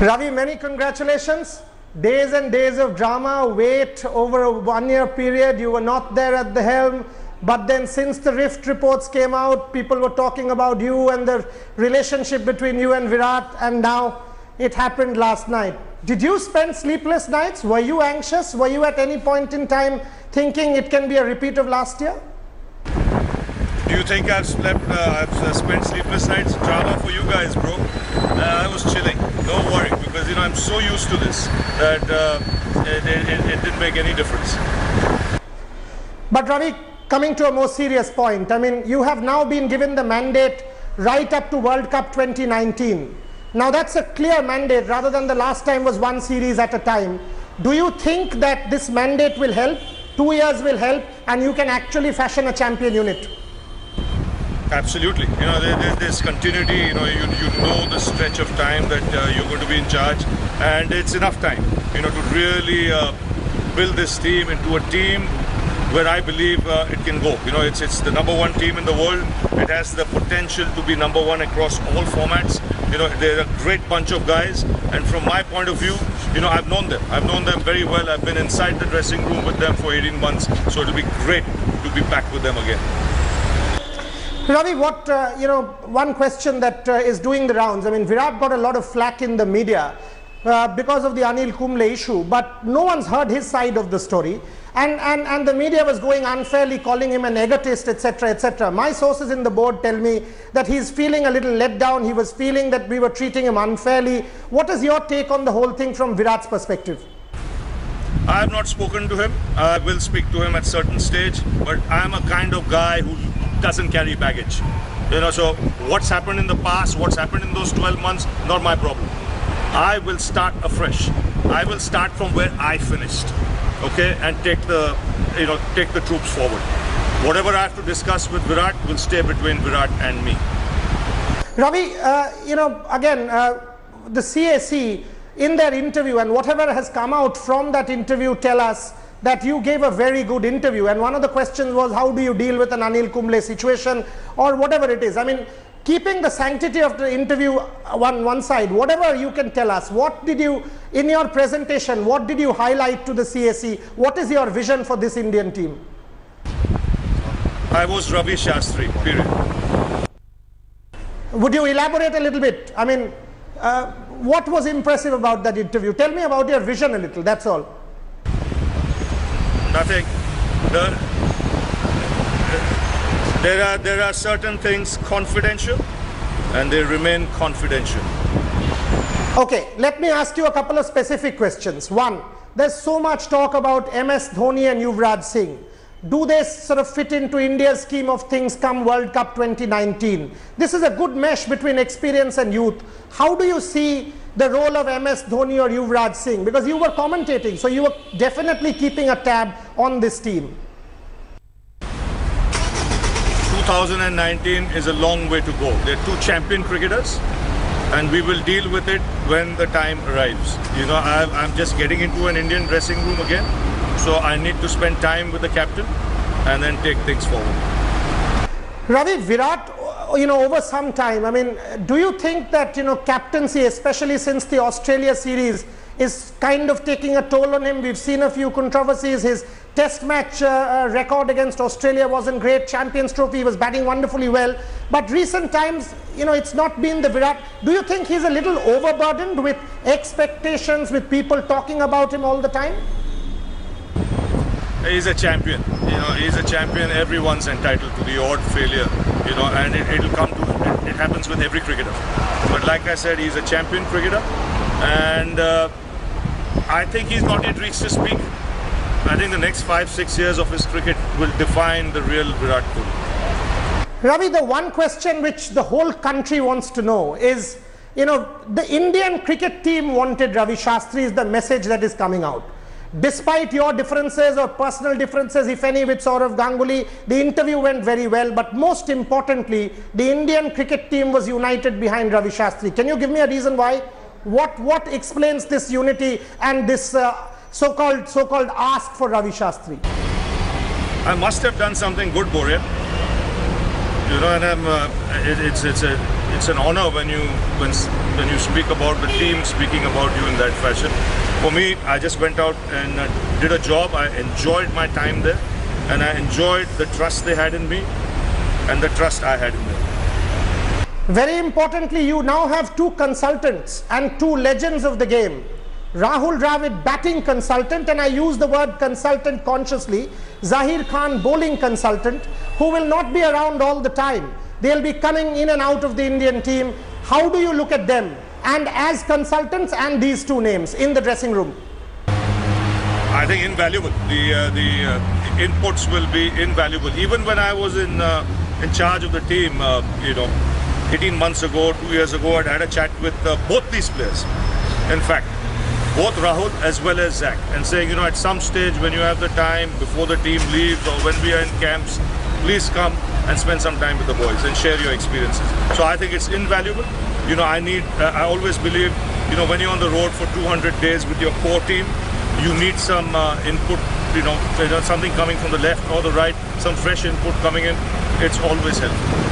Ravi, many congratulations. Days and days of drama, wait over a 1-year period. You were not there at the helm. But then since the Rift reports came out, people were talking about you and the relationship between you and Virat, and now it happened last night. Did you spend sleepless nights? Were you anxious? Were you at any point in time thinking it can be a repeat of last year? Do you think I've spent sleepless nights? Drama for you guys, bro. I was chilling. Don't worry, because I'm so used to this that it didn't make any difference. But Ravi, coming to a more serious point, I mean, you have now been given the mandate right up to World Cup 2019. Now that's a clear mandate rather than the last time was one series at a time. Do you think that this mandate will help? 2 years will help and you can actually fashion a champion unit? Absolutely. There's continuity. You know the stretch of time that you're going to be in charge, and it's enough time, to really build this team into a team where I believe it can go. It's the #1 team in the world. It has the potential to be #1 across all formats. They're a great bunch of guys, and from my point of view, I've known them. I've known them very well. I've been inside the dressing room with them for 18 months, so it'll be great to be back with them again. Ravi, one question that is doing the rounds. I mean, Virat got a lot of flack in the media because of the Anil Kumble issue, but no one's heard his side of the story. And the media was going unfairly, calling him an egotist, etc., etc. My sources in the board tell me that he's feeling a little let down. He was feeling that we were treating him unfairly. What is your take on the whole thing from Virat's perspective? I have not spoken to him. I will speak to him at certain stage, but I'm a kind of guy who doesn't carry baggage. So what's happened in the past, what's happened in those 12 months, not my problem. I will start afresh. I will start from where I finished, okay, and take the troops forward. Whatever I have to discuss with Virat will stay between Virat and me. Ravi, again, the CAC in their interview and whatever has come out from that interview tell us that you gave a very good interview, and one of the questions was how do you deal with an Anil Kumble situation or whatever it is. I mean, keeping the sanctity of the interview one side, whatever you can tell us, what did you, in your presentation, what did you highlight to the CAC? What is your vision for this Indian team? I was Ravi Shastri, period. Would you elaborate a little bit? I mean, what was impressive about that interview? Tell me about your vision a little, that's all. Nothing. There are certain things confidential, and they remain confidential. Okay, let me ask you a couple of specific questions. One, there's so much talk about MS Dhoni and Yuvraj Singh. Do they sort of fit into India's scheme of things come World Cup 2019? This is a good mesh between experience and youth. How do you see the role of MS Dhoni or Yuvraj Singh? Because you were commentating, so you were definitely keeping a tab on this team. 2019 is a long way to go. They're two champion cricketers, and we will deal with it when the time arrives. I'm just getting into an Indian dressing room again, so I need to spend time with the captain and then take things forward. Ravi, Virat, over some time, I mean, do you think that, captaincy, especially since the Australia series, is kind of taking a toll on him? We've seen a few controversies. His test match record against Australia wasn't great. Champions Trophy, he was batting wonderfully well. But recent times, it's not been the Virat. Do you think he's a little overburdened with expectations, with people talking about him all the time? He's a champion. He's a champion. Everyone's entitled to the odd failure, and it'll come to it. It happens with every cricketer. But like I said, he's a champion cricketer, and I think he's not yet reached his peak. I think the next 5-6 years of his cricket will define the real Virat Kohli. Ravi, the one question which the whole country wants to know is, the Indian cricket team wanted Ravi Shastri is the message that is coming out. Despite your differences or personal differences, if any, with Sourav Ganguly, the interview went very well. But most importantly, the Indian cricket team was united behind Ravi Shastri. Can you give me a reason why? What explains this unity and this so-called ask for Ravi Shastri? I must have done something good, Boria. You know, and it's an honor when you speak about the team speaking about you in that fashion. For me, I just went out and did a job. I enjoyed my time there, and I enjoyed the trust they had in me and the trust I had in them. Very importantly, you now have two consultants and two legends of the game. Rahul Dravid, batting consultant, and I use the word consultant consciously, Zahir Khan, bowling consultant, who will not be around all the time. They'll be coming in and out of the Indian team. How do you look at them and as consultants and these two names in the dressing room? I think invaluable. The inputs will be invaluable. Even when I was in charge of the team, you know, 18 months ago, 2 years ago, I'd had a chat with both these players. In fact, both Rahul as well as Zach, and saying, you know, at some stage when you have the time before the team leaves or when we are in camps, please come and spend some time with the boys and share your experiences. So I think it's invaluable. You know, I always believe, you know, when you're on the road for 200 days with your core team, you need some input, you know, something coming from the left or the right, some fresh input coming in. It's always helpful.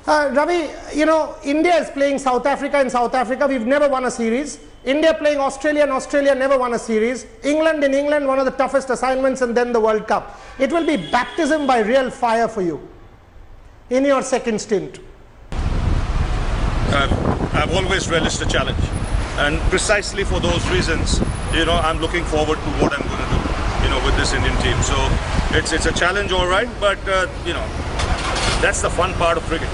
Ravi, you know, India is playing South Africa in South Africa. We've never won a series. India playing Australia, and Australia never won a series. England in England, one of the toughest assignments, and then the World Cup. It will be baptism by real fire for you in your second stint. I've always relished a challenge, and precisely for those reasons, you know, I'm looking forward to what I'm going to do, you know, with this Indian team. So it's a challenge, all right, but you know, that's the fun part of cricket.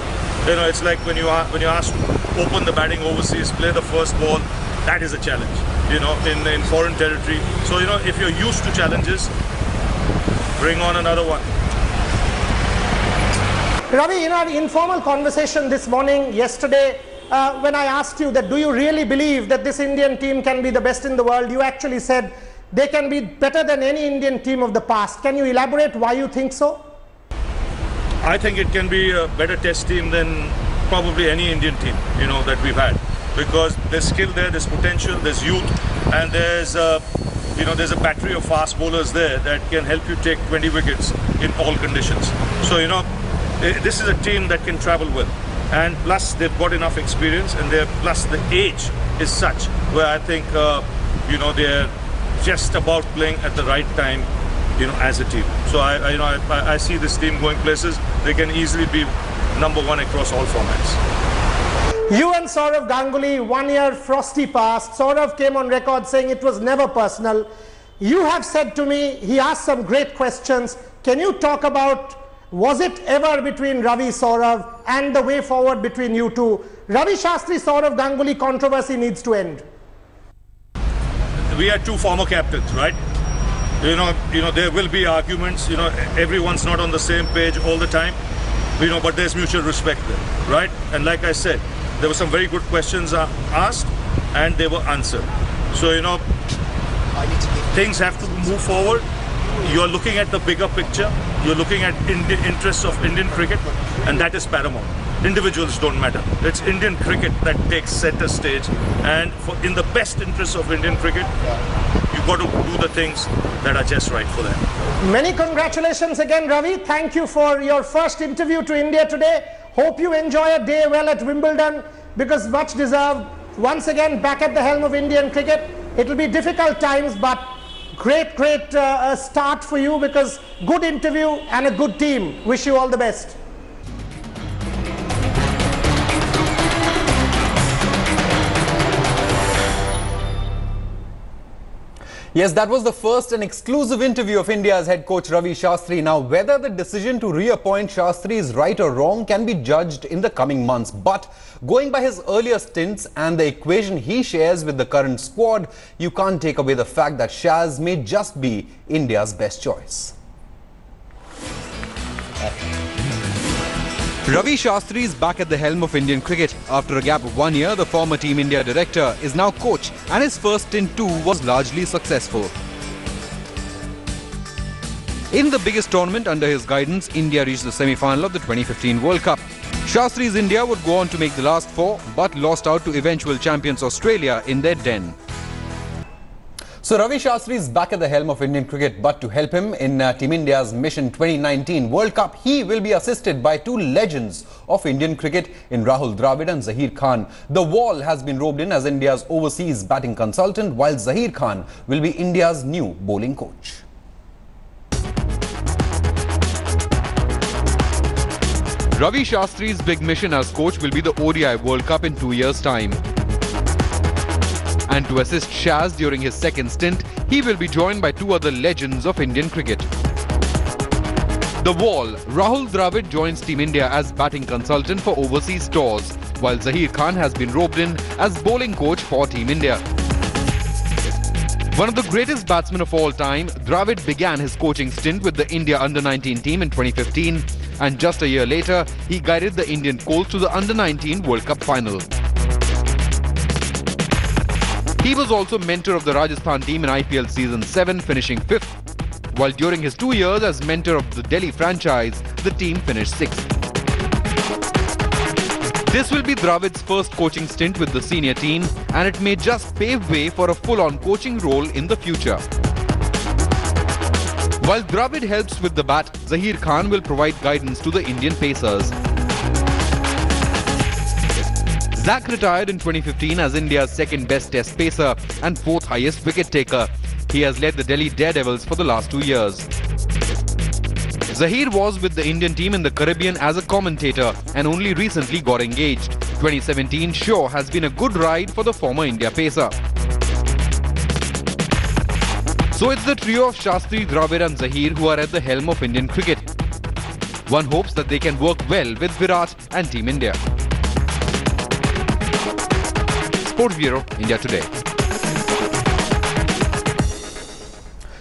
You know, it's like when you are asked to open the batting overseas, play the first ball, that is a challenge, you know, in foreign territory. So, you know, if you're used to challenges, bring on another one. Ravi, in our informal conversation this morning, yesterday, when I asked you that, do you really believe that this Indian team can be the best in the world, you actually said they can be better than any Indian team of the past. Can you elaborate why you think so? I think it can be a better test team than probably any Indian team, you know, that we've had, because there's skill there, there's potential, there's youth, and there's you know, there's a battery of fast bowlers there that can help you take 20 wickets in all conditions. So, you know, this is a team that can travel well, and plus they've got enough experience, and plus the age is such where I think you know, they're just about playing at the right time, you know, as a team. So I see this team going places. They can easily be #1 across all formats. You and Saurav Ganguly, 1 year frosty past. Saurav came on record saying it was never personal. You have said to me, he asked some great questions. Can you talk about, was it ever between Ravi, Saurav, and the way forward between you two? Ravi Shastri, Saurav Ganguly controversy needs to end. We are two former captains, right? You know, there will be arguments. You know, everyone's not on the same page all the time. You know, but there's mutual respect there, right? And like I said, there were some very good questions asked, and they were answered. So, you know, things have to move forward. You're looking at the bigger picture. You're looking at interests of Indian cricket, and that is paramount. Individuals don't matter. It's Indian cricket that takes center stage, and in the best interests of Indian cricket, you've got to do the things that are just right for them. Many congratulations again, Ravi. Thank you for your first interview to India today. Hope you enjoy a day well at Wimbledon, because much deserved. Once again, back at the helm of Indian cricket. It will be difficult times, but great start for you, because good interview and a good team. Wish you all the best. Yes, that was the first and exclusive interview of India's head coach Ravi Shastri. Now, whether the decision to reappoint Shastri is right or wrong can be judged in the coming months. But going by his earlier stints and the equation he shares with the current squad, you can't take away the fact that Shaz may just be India's best choice. Ravi Shastri is back at the helm of Indian cricket. After a gap of 1 year, the former Team India director is now coach, and his first stint too was largely successful. In the biggest tournament under his guidance, India reached the semi-final of the 2015 World Cup. Shastri's India would go on to make the last 4, but lost out to eventual champions Australia in their den. So Ravi Shastri is back at the helm of Indian cricket, but to help him in Team India's Mission 2019 World Cup, he will be assisted by two legends of Indian cricket in Rahul Dravid and Zaheer Khan. The Wall has been roped in as India's overseas batting consultant, while Zaheer Khan will be India's new bowling coach. Ravi Shastri's big mission as coach will be the ODI World Cup in 2 years' time. And to assist Shaz during his second stint, he will be joined by two other legends of Indian cricket. The Wall, Rahul Dravid joins Team India as batting consultant for overseas tours, while Zaheer Khan has been roped in as bowling coach for Team India. One of the greatest batsmen of all time, Dravid began his coaching stint with the India Under-19 team in 2015, and just a year later, he guided the Indian Colts to the Under-19 World Cup final. He was also mentor of the Rajasthan team in IPL Season 7, finishing 5th, while during his 2 years as mentor of the Delhi franchise, the team finished 6th. This will be Dravid's first coaching stint with the senior team, and it may just pave way for a full-on coaching role in the future. While Dravid helps with the bat, Zaheer Khan will provide guidance to the Indian pacers. Zach retired in 2015 as India's second best test pacer and fourth highest wicket taker. He has led the Delhi Daredevils for the last 2 years. Zaheer was with the Indian team in the Caribbean as a commentator and only recently got engaged. 2017 sure has been a good ride for the former India pacer. So it's the trio of Shastri, Dravid and Zaheer who are at the helm of Indian cricket. One hopes that they can work well with Virat and Team India. Sports Bureau, India Today.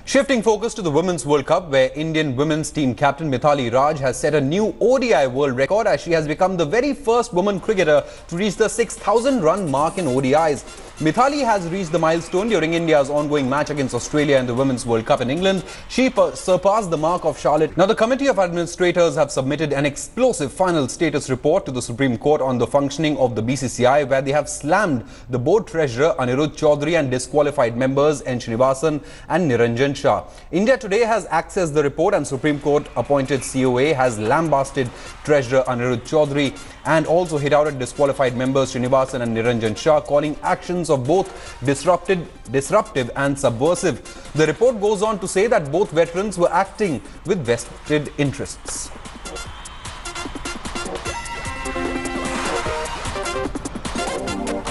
Shifting focus to the Women's World Cup, where Indian women's team captain Mithali Raj has set a new ODI world record as she has become the very first woman cricketer to reach the 6,000 run mark in ODIs. Mithali has reached the milestone during India's ongoing match against Australia in the Women's World Cup in England. She surpassed the mark of Charlotte. Now, the Committee of Administrators have submitted an explosive final status report to the Supreme Court on the functioning of the BCCI, where they have slammed the board treasurer Anirudh Chaudhary and disqualified members N. Srinivasan and Niranjan Shah. India Today has accessed the report, and Supreme Court appointed COA has lambasted treasurer Anirudh Chaudhary and also hit out at disqualified members Srinivasan and Niranjan Shah, calling actions of both disruptive and subversive. The report goes on to say that both veterans were acting with vested interests.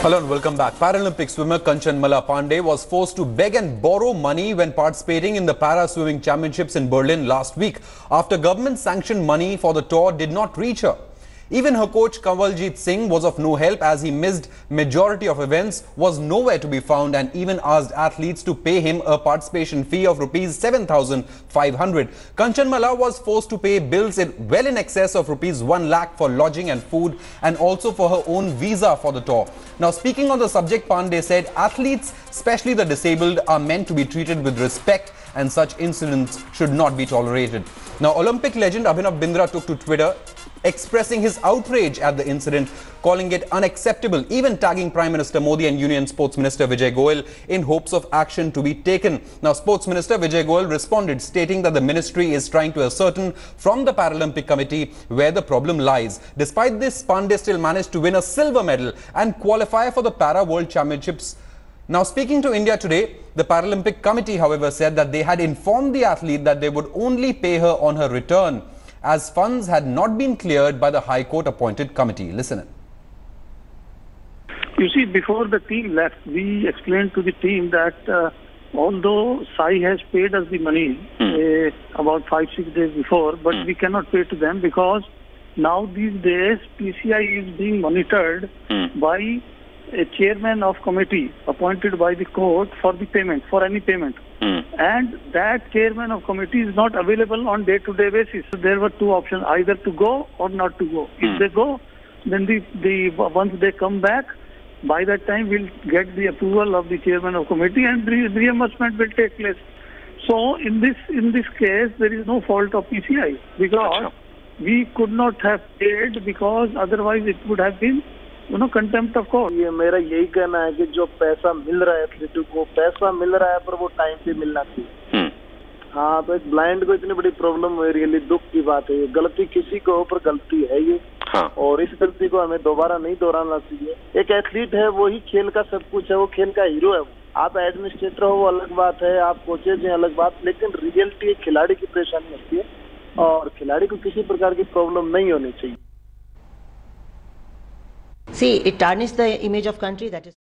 Hello and welcome back. Paralympic swimmer Kanchanmala Pandey was forced to beg and borrow money when participating in the Para Swimming Championships in Berlin last week after government-sanctioned money for the tour did not reach her. Even her coach Kanwaljit Singh was of no help as he missed majority of events, was nowhere to be found, and even asked athletes to pay him a participation fee of rupees 7,500. Kanchanmala was forced to pay bills well in excess of rupees 1 lakh for lodging and food, and also for her own visa for the tour. Now, speaking on the subject, Pandey said athletes, especially the disabled, are meant to be treated with respect and such incidents should not be tolerated. Now, Olympic legend Abhinav Bindra took to Twitter expressing his outrage at the incident, calling it unacceptable, even tagging Prime Minister Modi and Union Sports Minister Vijay Goyal in hopes of action to be taken. Now, Sports Minister Vijay Goyal responded, stating that the ministry is trying to ascertain from the Paralympic Committee where the problem lies. Despite this, Pandey still managed to win a silver medal and qualify for the Para World Championships. Now, speaking to India Today, the Paralympic Committee, however, said that they had informed the athlete that they would only pay her on her return, as funds had not been cleared by the High Court appointed committee. Listen in. You see, before the team left, we explained to the team that although Sai has paid us the money about 5-6 days before, but we cannot pay to them because now these days PCI is being monitored by a chairman of committee appointed by the court for the payment, for any payment. And that chairman of committee is not available on day-to-day basis. So there were two options, either to go or not to go. If they go, then once they come back, by that time we'll get the approval of the chairman of committee and reimbursement will take place. So in this case, there is no fault of PCI because we could not have paid, because otherwise it would have been contempt of court. ये मेरा यही कहना है कि जो पैसा मिल रहा है एथलीट को, पैसा मिल रहा है पर वो टाइम पे मिलना चाहिए। हाँ, तो एक ब्लाइंड को इतनी बड़ी प्रॉब्लम हुई, रियली दुख की बात है। गलती किसी को ऊपर गलती है ये, हाँ। और इस गलती को हमें दोबारा नहीं दोहराना चाहिए। एक एथलीट है, वो ही खेल का सब कुछ है, वो खेल का हीरो है। आप एडमिनिस्ट्रेटर हो वो अलग बात है, आप कोचेज हैं अलग बात, लेकिन रियलिटी खिलाड़ी की परेशानी होती है और खिलाड़ी को किसी प्रकार की प्रॉब्लम नहीं होनी चाहिए। See, it tarnished the image of country, that is